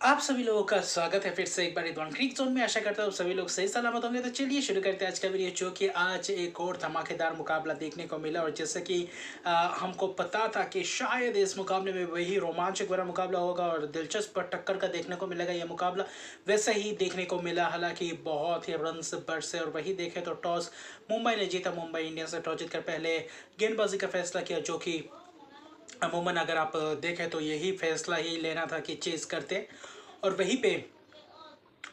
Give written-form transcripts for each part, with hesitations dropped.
आप सभी लोगों का स्वागत है फिर से एक बार इधवान क्रिक जोन में। आशा करता हूँ सभी लोग सही सलामत होंगे। तो चलिए शुरू करते हैं आज का वीडियो, जो कि आज एक और धमाकेदार मुकाबला देखने को मिला। और जैसे कि हमको पता था कि शायद इस मुकाबले में वही रोमांचक भरा मुकाबला होगा और दिलचस्प टक्कर का देखने को मिलेगा यह मुकाबला। वैसे ही देखने को मिला, हालांकि बहुत ही रन्स बरसे। और वही देखे तो टॉस मुंबई ने जीता। मुंबई इंडियंस ने टॉस जीतकर पहले गेंदबाजी का फैसला किया, जो कि अमूमन अगर आप देखें तो यही फैसला ही लेना था कि चेस करते। और वहीं पे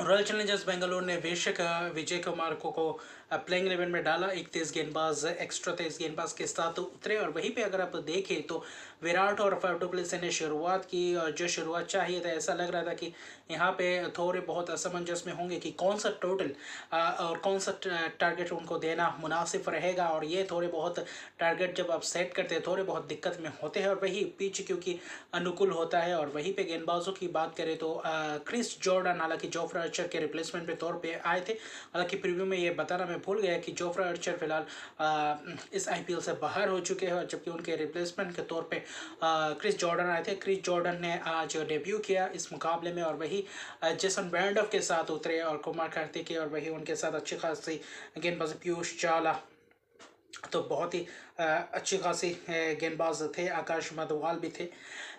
रॉयल चैलेंजर्स बेंगलोर ने बेशक विजय कुमार को प्लेइंग 11 में डाला। एक तेज गेंदबाज, एक्स्ट्रा तेज गेंदबाज के साथ उतरे। और वहीं पे अगर आप देखें तो विराट और फैफ डु प्लेसिस ने शुरुआत की, और जो शुरुआत चाहिए था, ऐसा लग रहा था कि यहाँ पे थोड़े बहुत असमंजस में होंगे कि कौन सा टोटल और कौन सा टारगेट उनको देना मुनासिब रहेगा। और ये थोड़े बहुत टारगेट जब आप सेट करते हैं थोड़े बहुत दिक्कत में होते हैं। और वही पिच क्योंकि अनुकूल होता है। और वहीं पे गेंदबाजों की बात करें तो क्रिस जॉर्डन हालांकि जोफ्रा आर्चर के रिप्लेसमेंट पे तौर पे आए थे। हालांकि प्रीव्यू में ये बताना मैं भूल गया कि जोफ्रा आर्चर फिलहाल इस आईपीएल से बाहर हो चुके हैं, जबकि उनके रिप्लेसमेंट के तौर पे क्रिस जॉर्डन आए थे। क्रिस जॉर्डन ने आज डेब्यू किया इस मुकाबले में। और वही जेसन ब्रैंडॉफ के साथ उतरे और कुमार कार्तिक, और वही उनके साथ अच्छी खासी गेंदबाजी पीयूष चावला, तो बहुत ही अच्छी खासी गेंदबाज थे। आकाश मधवाल भी थे।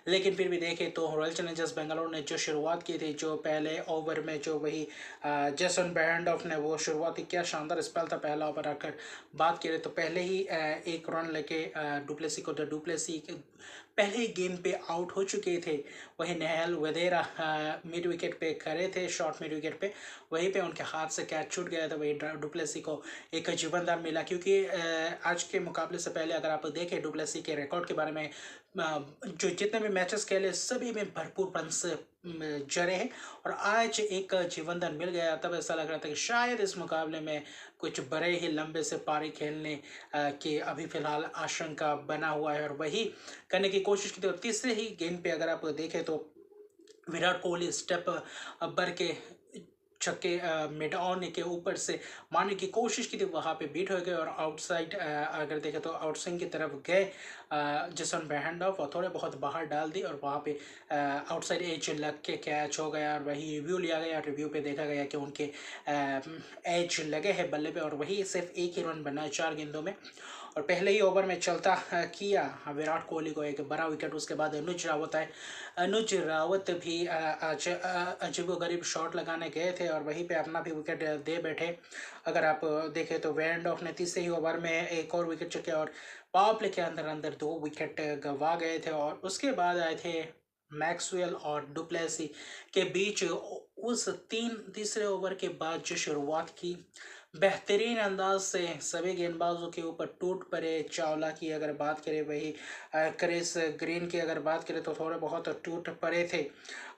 लेकिन फिर भी देखें तो रॉयल चैलेंजर्स बेंगलोर ने जो शुरुआत की थी, जो पहले ओवर में जो वही जेसन ब्रैंडॉफ ने वो शुरुआती क्या शानदार स्पेल था पहला ओवर आकर बात करें तो पहले ही एक रन लेके डुप्लेसी को डुप्लेसी पहले ही गेम पे आउट हो चुके थे। वही नहल वदेरा मिड विकेट पे खड़े थे, शॉर्ट मिड विकेट पे। वहीं पे उनके हाथ से कैच छूट गया था। वही डुप्लेसी को एक जीवनदान मिला, क्योंकि आज के मुकाबले से पहले अगर आप देखें डुप्लेसी के रिकॉर्ड के बारे में, जो जितने भी मैचेस खेले सभी में भरपूर रन्स जड़े हैं। और आज एक जीवनदान मिल गया, तब ऐसा लग रहा था कि शायद इस मुकाबले में कुछ बड़े ही लंबे से पारी खेलने की अभी फिलहाल आशंका बना हुआ है। और वही करने की कोशिश की थी। और तीसरे ही गेंद पे अगर आप देखें तो विराट कोहली स्टेप भर के छक्के मिड ऑन के ऊपर से मारने की कोशिश की थी, वहाँ पे बीट हो गए। और आउटसाइड अगर देखें तो आउटस्विंग की तरफ गए जसन हैंड-ऑफ और थोड़े बहुत बाहर डाल दी, और वहाँ पे आउटसाइड एज लग के कैच हो गया। और वही रिव्यू लिया गया, रिव्यू पे देखा गया कि उनके एज लगे हैं बल्ले पे। और वही सिर्फ एक ही रन बना है 4 गेंदों में। और पहले ही ओवर में चलता किया विराट कोहली को एक बड़ा विकेट। उसके बाद अनुज रावत आए। अनुज रावत भी आज अजीबो गरीब शॉट लगाने गए थे, और वहीं पे अपना भी विकेट दे बैठे। अगर आप देखें तो वेंडॉफ ने तीसरे ही ओवर में एक और विकेट चुके, और पावर प्ले के अंदर अंदर 2 विकेट गंवा गए थे। और उसके बाद आए थे मैक्सवेल और डुप्लेसी के बीच उस तीसरे ओवर के बाद जो शुरुआत की, बेहतरीन अंदाज से सभी गेंदबाजों के ऊपर टूट पड़े। चावला की अगर बात करें, वही क्रिस ग्रीन की अगर बात करें तो थोड़े बहुत टूट पड़े थे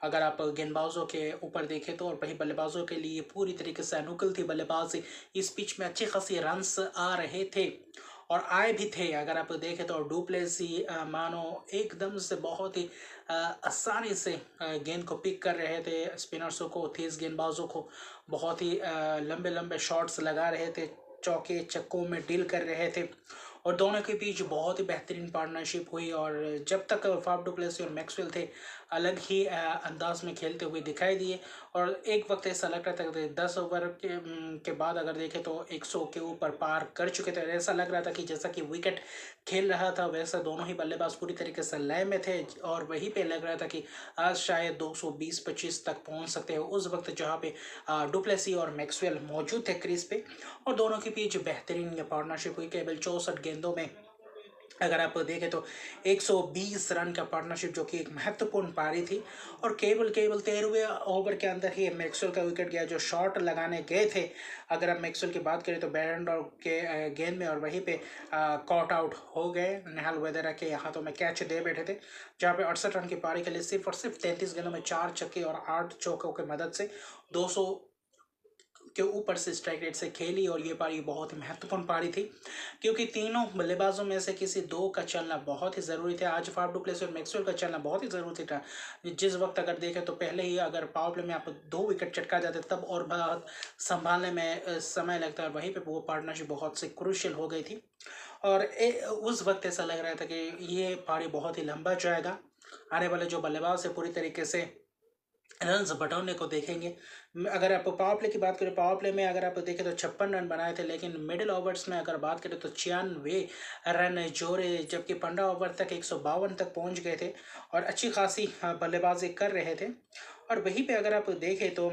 अगर आप गेंदबाजों के ऊपर देखें तो। और वही बल्लेबाजों के लिए पूरी तरीके से अनुकूल थी बल्लेबाजी। इस पिच में अच्छे खासी रन्स आ रहे थे और आए भी थे। अगर आप देखें तो डुप्लेसी मानो एकदम से बहुत ही आसानी से गेंद को पिक कर रहे थे। स्पिनर्सों को, तेज गेंदबाजों को बहुत ही लंबे लंबे शॉट्स लगा रहे थे, चौके चक्कों में डील कर रहे थे। और दोनों के बीच बहुत ही बेहतरीन पार्टनरशिप हुई। और जब तक फाफ डु प्लेसी और मैक्सवेल थे, अलग ही अंदाज में खेलते हुए दिखाई दिए। और एक वक्त ऐसा लग रहा था कि 10 ओवर के बाद अगर देखें तो 100 के ऊपर पार कर चुके थे। ऐसा लग रहा था कि जैसा कि विकेट खेल रहा था वैसा दोनों ही बल्लेबाज पूरी तरीके से लय में थे। और वहीं पे लग रहा था कि आज शायद 220-25 तक पहुंच सकते हैं उस वक्त, जहां पे डुप्लेसी और मैक्सवेल मौजूद थे क्रीज पे। और दोनों के बीच बेहतरीन पार्टनरशिप हुई। केवल 64 गेंदों में अगर आप देखें तो 120 रन का पार्टनरशिप, जो कि एक महत्वपूर्ण पारी थी। और केवल केवल 13वें ओवर के अंदर ही मैक्सवेल का विकेट गया, जो शॉट लगाने गए थे। अगर आप मैक्सवेल की बात करें तो बैरन के गेंद में, और वहीं पे कॉट आउट हो गए। नेहल वगैरह के हाथों में कैच दे बैठे थे, जहाँ पे 68 रन की पारी के लिए सिर्फ और सिर्फ 33 गेंदों में 4 छक्के और 8 चौकों की मदद से 200 के ऊपर से स्ट्राइक रेट से खेली। और ये पारी बहुत ही महत्वपूर्ण पारी थी, क्योंकि तीनों बल्लेबाजों में से किसी दो का चलना बहुत ही ज़रूरी था। आज फाफ डु प्लेसिस और मैक्सवेल का चलना बहुत ही ज़रूरी था। जिस वक्त अगर देखें तो पहले ही अगर पावर प्ले में आप 2 विकेट चटका जाते तब और बहुत संभालने में समय लगता है। वहीं पे वो पार्टनरशिप बहुत से क्रूशियल हो गई थी। और उस वक्त ऐसा लग रहा था कि ये पारी बहुत ही लंबा जाएगा। आने वाले जो बल्लेबाज है पूरी तरीके से रन्स बटोरने को देखेंगे। अगर आप पावर प्ले की बात करें, पावर प्ले में अगर आप देखें तो 56 रन बनाए थे, लेकिन मिडिल ओवर्स में अगर बात करें तो 96 रन जोड़े, जबकि 15 ओवर तक 152 तक पहुंच गए थे और अच्छी खासी बल्लेबाजी कर रहे थे। और वहीं पे अगर आप देखें तो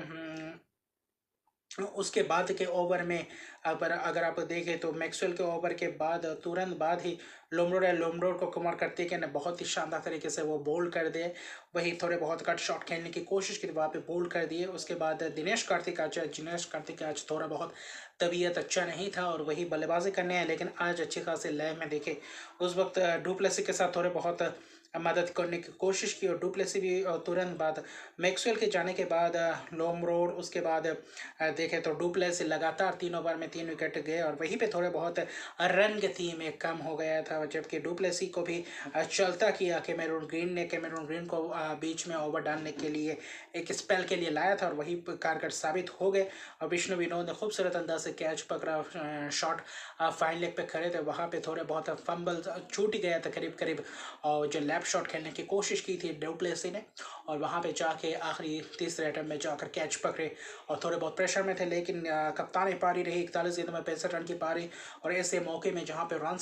उसके बाद के ओवर में अगर अगर आप देखें तो मैक्सवेल के ओवर के बाद तुरंत बाद ही लोमरोड को कमाल करते कि ने बहुत ही शानदार तरीके से वो बोल्ड कर दिए। वही थोड़े बहुत कट शॉट खेलने की कोशिश की, वहाँ पे बोल्ड कर दिए। उसके बाद दिनेश कार्तिक आज थोड़ा बहुत तबीयत अच्छा नहीं था और वही बल्लेबाजी करने हैं, लेकिन आज अच्छी खासी लय में देखे उस वक्त डुप्लेसी के साथ थोड़े बहुत मदद करने की कोशिश की और डुप्लेसी भी तुरंत बाद मैक्सवेल के जाने के बाद लोम रोड, उसके बाद देखें तो डुप्लेसी लगातार 3 ओवर में 3 विकेट गए और वहीं पे थोड़े बहुत रन गति में कम हो गया था, जबकि डुप्लेसी को भी चलता किया कैमेरून ग्रीन को बीच में ओवर डालने के लिए एक स्पेल के लिए लाया था और वही कारगर साबित हो गए। और विष्णु विनोद ने खूबसूरत अंदाज से कैच पकड़ा, शॉट फाइन लेग पे खड़े थे, वहाँ पे थोड़े बहुत फंबल छूट ही गया था करीब करीब, और जो लेफ्ट शॉट खेलने की कोशिश की थी डुप्लेसी ने, और वहाँ पे जाके आखिरी तीसरे अटैम्प्ट में जाकर कैच पकड़े और थोड़े बहुत प्रेशर में थे, लेकिन कप्तानी पारी रही 41 गेंदों में 65 रन की पारी। और ऐसे मौके में जहाँ पे रन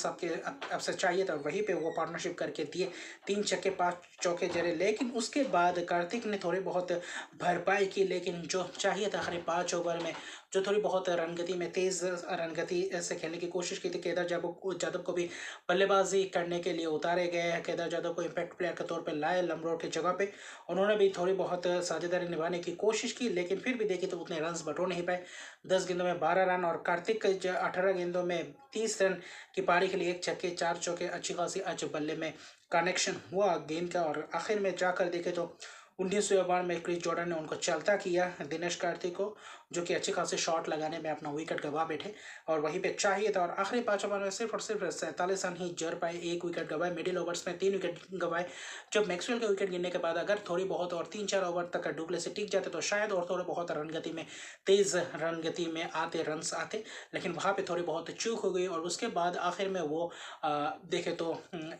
आपसे चाहिए था वहीं पे वो पार्टनरशिप करके दिए, 3 छक्के 5 चौके जड़े। लेकिन उसके बाद कार्तिक ने थोड़ी बहुत भरपाई की, लेकिन जो चाहिए था आखिरी 5 ओवर में जो थोड़ी बहुत रनगति में तेज रनगति से खेलने की कोशिश की थी। केदार जाधव को भी बल्लेबाजी करने के लिए उतारे गए हैं। केदार जाधव को इम्पैक्ट प्लेयर के तौर पर लाए लमरोड की जगह पे, उन्होंने भी थोड़ी बहुत साझेदारी निभाने की कोशिश की, लेकिन फिर भी देखिए तो उतने रन बटोर नहीं पाए। 10 गेंदों में 12 रन और कार्तिक 18 गेंदों में 30 रन की पारी के लिए 1 छक्के 4 चौके अच्छी खासी आज बल्ले में कनेक्शन हुआ गेंद का। और आखिर में जाकर देखे तो 19वें ओवर में क्रिस जॉर्डन ने उनको चलता किया दिनेश कार्तिक को, जो कि अच्छे खासे शॉट लगाने में अपना विकेट गंवा बैठे और वहीं पे चाहिए था। और आखिरी 5 ओवर में सिर्फ और सिर्फ 47 रन ही जड़ पाए, 1 विकेट गंवाए। मिडिल ओवर्स में 3 विकेट गंवाए। जब मैक्सवेल के विकेट गिरने के बाद अगर थोड़ी बहुत और 3-4 ओवर तक डुप्लेसी टिक जाते तो शायद और थोड़े बहुत रनगति में तेज रनगति में आते रन्स आते, लेकिन वहाँ पे थोड़ी बहुत चूक हो गई और उसके बाद आखिर में वो देखे तो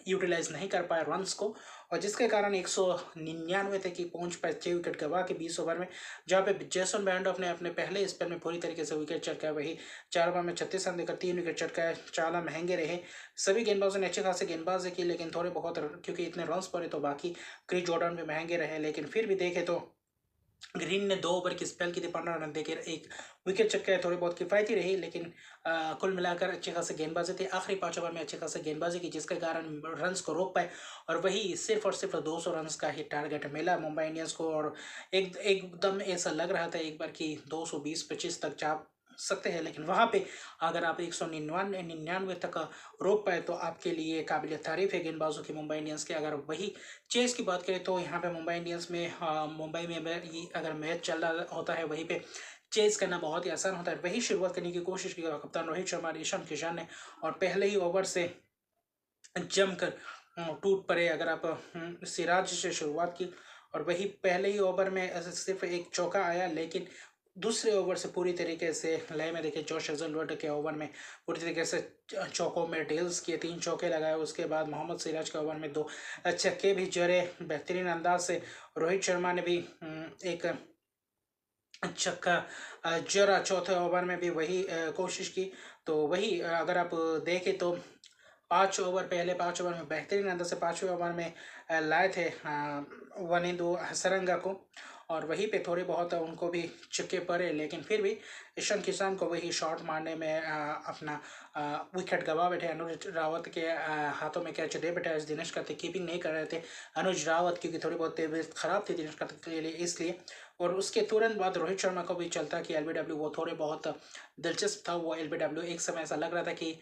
यूटिलाइज नहीं कर पाए रन्स को, और जिसके कारण 199 तक की पहुंच पाए 6 विकेट गंवा के 20 ओवर में, जहाँ पे जेसन बैंडॉफ ने अपने पहले स्पेल में पूरी तरीके से विकेट चटकाया। वही 4 ओवर में 36 रन देकर 3 विकेट चटकाए। चाला महंगे रहे, सभी गेंदबाजों ने अच्छे खासे गेंदबाजी की, लेकिन थोड़े बहुत क्योंकि इतने रन पड़े तो बाकी क्रिस जॉर्डन भी महंगे रहे। लेकिन फिर भी देखे तो ग्रीन ने 2 ओवर की स्पेल की थी, 15 रन देकर 1 विकेट चटकाए, थोड़ी बहुत किफायती रही, लेकिन कुल मिलाकर अच्छे खासे गेंदबाजी थे। आखिरी 5 ओवर में अच्छे खासे गेंदबाजी की, जिसके कारण रन्स को रोक पाए और वही सिर्फ और सिर्फ 200 रन्स का ही टारगेट मिला मुंबई इंडियंस को। और एकदम ऐसा लग रहा था एक बार कि 220-25 तक जा सकते हैं, लेकिन वहाँ पे अगर आप 199 तक रोक पाए तो आपके लिए काबिल तारीफ है गेंदबाजों की मुंबई इंडियंस के। अगर वही चेस की बात करें तो यहाँ पे मुंबई इंडियंस में मुंबई में अगर मैच चल रहा होता है वहीं पे चेज करना बहुत ही आसान होता है। वही शुरुआत करने की कोशिश की कप्तान रोहित शर्मा ईशान किशन ने, और पहले ही ओवर से जमकर टूट पड़े। अगर आप सिराज से शुरुआत की और वही पहले ही ओवर में सिर्फ एक चौका आया, लेकिन दूसरे ओवर से पूरी तरीके से लय में देखे जोश हेजलवुड के ओवर में पूरी तरीके से चौकों में डील्स किए, 3 चौके लगाए। उसके बाद मोहम्मद सिराज के ओवर में 2 छक्के भी जड़े बेहतरीन अंदाज से। रोहित शर्मा ने भी एक छक्का जरा, चौथे ओवर में भी वही कोशिश की। तो वही अगर आप देखें तो 5 ओवर में बेहतरीन अंदाज से 5वें ओवर में लाए थे वनिंदु हसरंगा को, और वहीं पे थोड़े बहुत उनको भी छक्के पड़े, लेकिन फिर भी ईशान किशन को वही शॉट मारने में अपना विकेट गंवा बैठे। अनुज रावत के हाथों में कैच दे बैठे। आज दिनेश कार्तिक कीपिंग नहीं कर रहे थे अनुज रावत, क्योंकि थोड़ी बहुत तबीयत खराब थी दिनेश कार्तिक के लिए, इसलिए। और उसके तुरंत बाद रोहित शर्मा को भी चलता कि एलबीडब्ल्यू वो थोड़े बहुत दिलचस्प था वो एलबीडब्ल्यू। एक समय ऐसा लग रहा था कि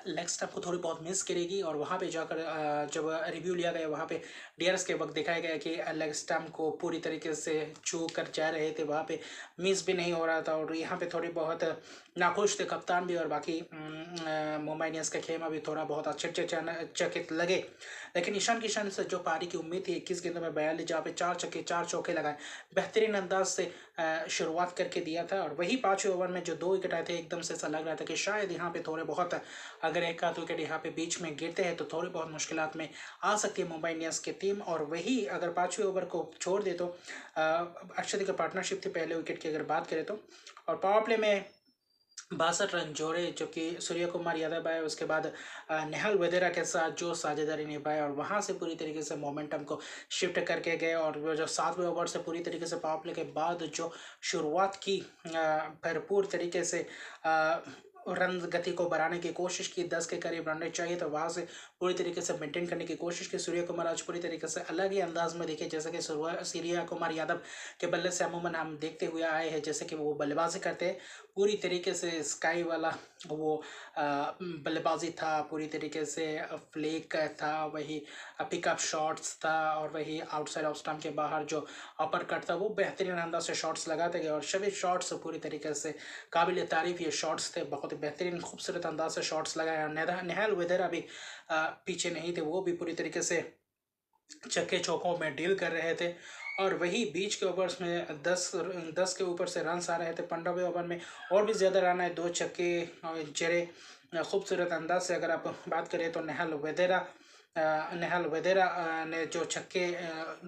लेग स्टंप को थोड़ी बहुत मिस करेगी, और वहाँ पे जाकर जब रिव्यू लिया गया वहाँ पे डीआरएस के वक्त दिखाया गया कि लेग स्टंप को पूरी तरीके से छू कर जा रहे थे, वहाँ पे मिस भी नहीं हो रहा था। और यहाँ पे थोड़ी बहुत नाखुश थे कप्तान भी और बाकी मुंबई इंडियंस का खेमा भी थोड़ा बहुत चकित लगे। लेकिन ईशान किशन से जो पारी की उम्मीद थी 21 गेंदों में 42, जहाँ पे 4 छक्के 4 चौके लगाए, बेहतरीन अंदाज से शुरुआत करके दिया था। और वही 5वें ओवर में जो 2 विकेट आए थे, एकदम से ऐसा लग रहा था कि शायद यहाँ पे थोड़े बहुत अगर एक आध विकेट यहाँ पे बीच में गिरते हैं तो थोड़ी बहुत मुश्किलात में आ सकती है मुंबई इंडियंस की टीम। और वही अगर 5वें ओवर को छोड़ दे तो अक्षर की पार्टनरशिप थी पहले विकेट की अगर बात करें तो, और पावर प्ले में 62 रन जोड़े, जबकि सूर्य कुमार यादव आए उसके बाद नेहल वधेरा के साथ जो साझेदारी निभाए और वहां से पूरी तरीके से मोमेंटम को शिफ्ट करके गए। और वो जो 7वें ओवर से पूरी तरीके से पावर प्ले के बाद जो शुरुआत की भरपूर तरीके से रन गति को बढ़ाने की कोशिश की, 10 के करीब रन रेट चाहिए तो वहां से पूरी तरीके से मेंटेन करने की कोशिश की। सूर्य कुमार आज पूरी तरीके से अलग ही अंदाज में दिखे, जैसे कि सूर्य कुमार यादव के बल्ले से अमूमन हम देखते हुए आए हैं, जैसे कि वो बल्लेबाजी करते हैं पूरी तरीके से स्काई वाला वो बल्लेबाजी था, पूरी तरीके से फ्लेक था, वही पिकअप शॉट्स था और वही आउटसाइड ऑफ स्टंप के बाहर जो अपर कट था वो बेहतरीन अंदाज से शॉट्स लगाते गए और सभी शॉट्स पूरी तरीके से काबिल तारीफ ये शॉट्स थे, बहुत ही बेहतरीन खूबसूरत अंदाज से शॉट्स लगाए। नेहल वधेरा भी पीछे नहीं थे, वो भी पूरी तरीके से छक्के चौकों में डील कर रहे थे। और वही बीच के ओवर्स में 10 के ऊपर से रन आ रहे थे। 15वें ओवर में और भी ज़्यादा रन आए, 2 छक्के जड़े खूबसूरत अंदाज से। अगर आप बात करें तो नेहल वधेरा ने जो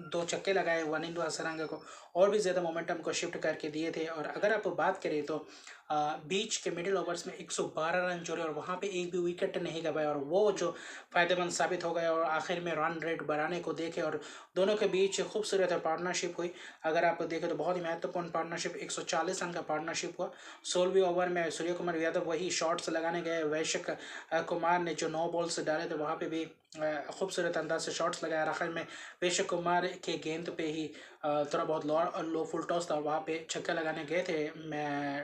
2 छक्के लगाए वनिंदु हसरंगा को और भी ज़्यादा मोमेंटम को शिफ्ट करके दिए थे। और अगर आप बात करें तो बीच के मिडिल ओवर्स में 112 रन जोड़े और वहाँ पे एक भी विकेट नहीं गवाए और वो जो फ़ायदेमंद साबित हो गया और आखिर में रन रेट बढ़ाने को देखे और दोनों के बीच खूबसूरत पार्टनरशिप हुई। अगर आप देखें तो बहुत ही महत्वपूर्ण पार्टनरशिप, 140 रन का पार्टनरशिप हुआ। 16वें ओवर में सूर्य कुमार यादव वही शॉट्स लगाने गए, वैश्विक कुमार ने जो 9 बॉल्स डाले थे वहाँ पे भी खूबसूरत अंदाज से शॉट्स लगाया। आखिर में वैश्विक कुमार के गेंद पे ही थोड़ा बहुत लो फुल टॉस था और वहाँ पे छक्का लगाने गए थे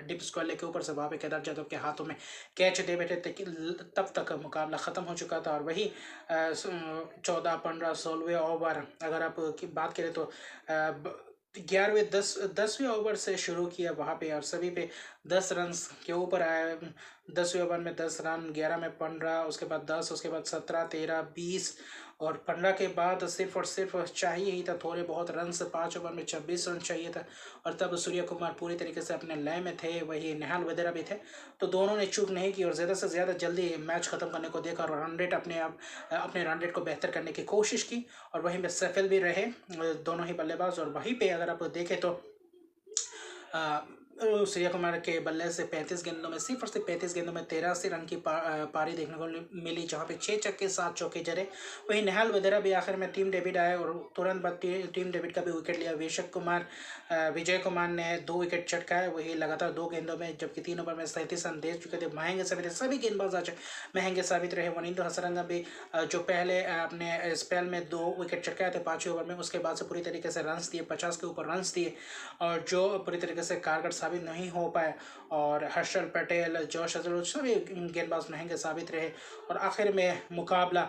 डिप स्क्वायर के ऊपर से, वहाँ पे केदार जाधव के हाथों में कैच दे बैठे थे, तब तक मुकाबला ख़त्म हो चुका था। और वही 14, 15, 16वें ओवर अगर आप की बात करें तो 10वें ओवर से शुरू किया वहाँ पे और सभी पे 10 रन के ऊपर आए। 10वें ओवर में 10 रन, 11 में 15, उसके बाद 10, उसके बाद 17, 13, 20 और 15 के बाद सिर्फ और सिर्फ चाहिए ही था थोड़े बहुत रन से। 5 ओवर में 26 रन चाहिए था और तब सूर्य कुमार पूरी तरीके से अपने लय में थे, वही नेहल वधेरा भी थे, तो दोनों ने चूक नहीं की और ज़्यादा से ज़्यादा जल्दी मैच ख़त्म करने को देखा और रन रेट अपने रन रेट को बेहतर करने की कोशिश की और वहीं पे सफल भी रहे दोनों ही बल्लेबाज। और वहीं पे अगर आप देखें तो सूर्य कुमार के बल्ले से 35 गेंदों में सिर्फ और सिर्फ 35 गेंदों में 83 रन की पारी देखने को मिली, जहां पे 6 छक्के 7 चौके जड़े। वहीं नेहल वधेरा भी आखिर में टीम डेविड आए और तुरंत बाद टीम डेविड का भी विकेट लिया। विजय कुमार ने 2 विकेट चटकाए वही लगातार 2 गेंदों में, जबकि 3 ओवर में 37 रन दे चुके थे। महंगे साबित सभी गेंदबाज आज महंगे साबित रहे। वनिंदु हसरंगा भी जो पहले अपने स्पेल में 2 विकेट चटकाए थे 5वें ओवर में, उसके बाद से पूरी तरीके से रन दिए, 50 के ऊपर रन दिए और जो पूरी तरीके से कारगर साबित नहीं हो पाए। और हर्षल पटेल, जोश अजहर सभी गेंदबाज महंगे साबित रहे और आखिर में मुकाबला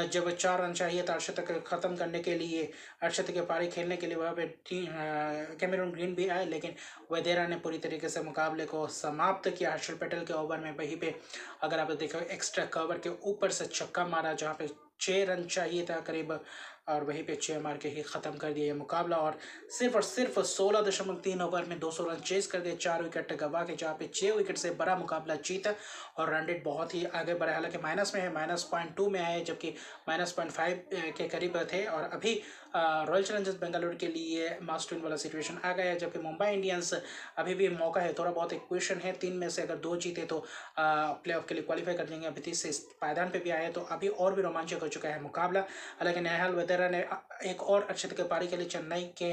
जब 4 रन चाहिए था अर्शद तक ख़त्म करने के लिए, अर्शद के पारी खेलने के लिए वहाँ पे कैमरून ग्रीन भी आए, लेकिन वधेरा ने पूरी तरीके से मुकाबले को समाप्त किया। हर्षल पटेल के ओवर में वहीं पे अगर आप देखो एक्स्ट्रा कवर के ऊपर से छक्का मारा जहाँ पे 6 रन चाहिए था करीब और वहीं पे 6 मार के ही ख़त्म कर दिया ये मुकाबला और सिर्फ 16.3 ओवर में 200 रन चेस कर दिए, 4 विकेट गवा के, जहाँ पे 6 विकेट से बड़ा मुकाबला जीता और रन रेट बहुत ही आगे बढ़ा। हालांकि माइनस में है, -0.2 में आए, जबकि -0.5 के करीब थे और अभी रॉयल चैलेंजर्स बेंगलुरु के लिए मस्ट विन वाला सिचुएशन आ गया है, जबकि मुंबई इंडियंस अभी भी मौका है, थोड़ा बहुत एक क्वेश्चन है, 3 में से अगर 2 जीते तो प्लेऑफ के लिए क्वालिफाई कर देंगे। अभी 30 से पायदान पे भी आए तो अभी और भी रोमांचक हो चुका है मुकाबला। हालांकि नेहल वधेरा ने एक और अर्धशतक की पारी खेली, चेन्नई के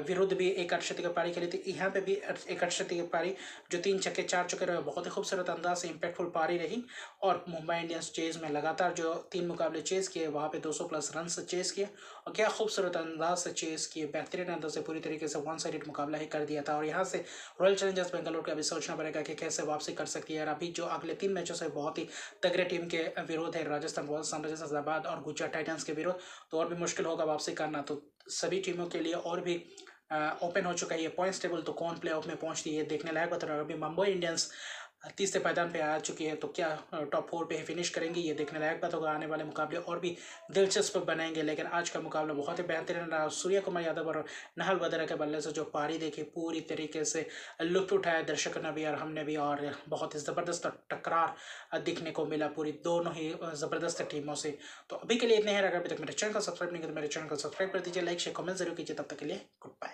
विरुद्ध भी एक अर्धशतक की पारी खेली थी, यहाँ पे भी एक अर्धशतक की पारी जो 3 छक्के 4 चौके रहे, बहुत ही खूबसूरत अंदाज से इंपैक्टफुल पारी रही। और मुंबई इंडियंस चेज में लगातार जो 3 मुकाबले चेज किए वहाँ पे 200+ रन से चेज किए और क्या खूबसूरत अंदाज से चेज किए, बेहतरीन अंदाज से पूरी तरीके से 1 साइडेड मुकाबला ही कर दिया था। और यहाँ से रॉयल चैलेंजर्स बेंगलुरु का अभी सोचना पड़ेगा कि कैसे वापसी कर सकती है। और अभी जो अगले 3 मैचों से बहुत ही तगड़े टीम के विरोध है, राजस्थान रॉयल्स, सनराइजर्स हैदराबाद और गुजरात टाइटंस के विरोध, तो और भी मुश्किल होगा वापसी करना। तो सभी टीमों के लिए और भी ओपन हो चुका है ये पॉइंट्स टेबल, तो कौन प्लेऑफ में पहुंचती है देखने लायक बता रहा है। अभी मुंबई इंडियंस तीसरे पायदान पे आ चुकी है, तो क्या टॉप 4 पे ही फिनिश करेंगे, ये देखने लायक बात होगा। आने वाले मुकाबले और भी दिलचस्प बनाएंगे, लेकिन आज का मुकाबला बहुत ही बेहतरीन रहा। सूर्य कुमार यादव और नहल वधेरा के बल्ले से जो पारी देखी, पूरी तरीके से लुत्फ उठाया दर्शकों ने भी और हमने भी, और बहुत ही ज़बरदस्त टकरार दिखने को मिला पूरी दोनों ही ज़बरदस्त टीमों से। तो अभी के लिए इतने हैं। अगर अभी तक मेरे चैनल को सब्सक्राइब नहीं किया तो मेरे चैनल को सब्सक्राइब कर दीजिए, लाइक शेयर कमेंट जरूर कीजिए। तब तक के लिए गुड बाय।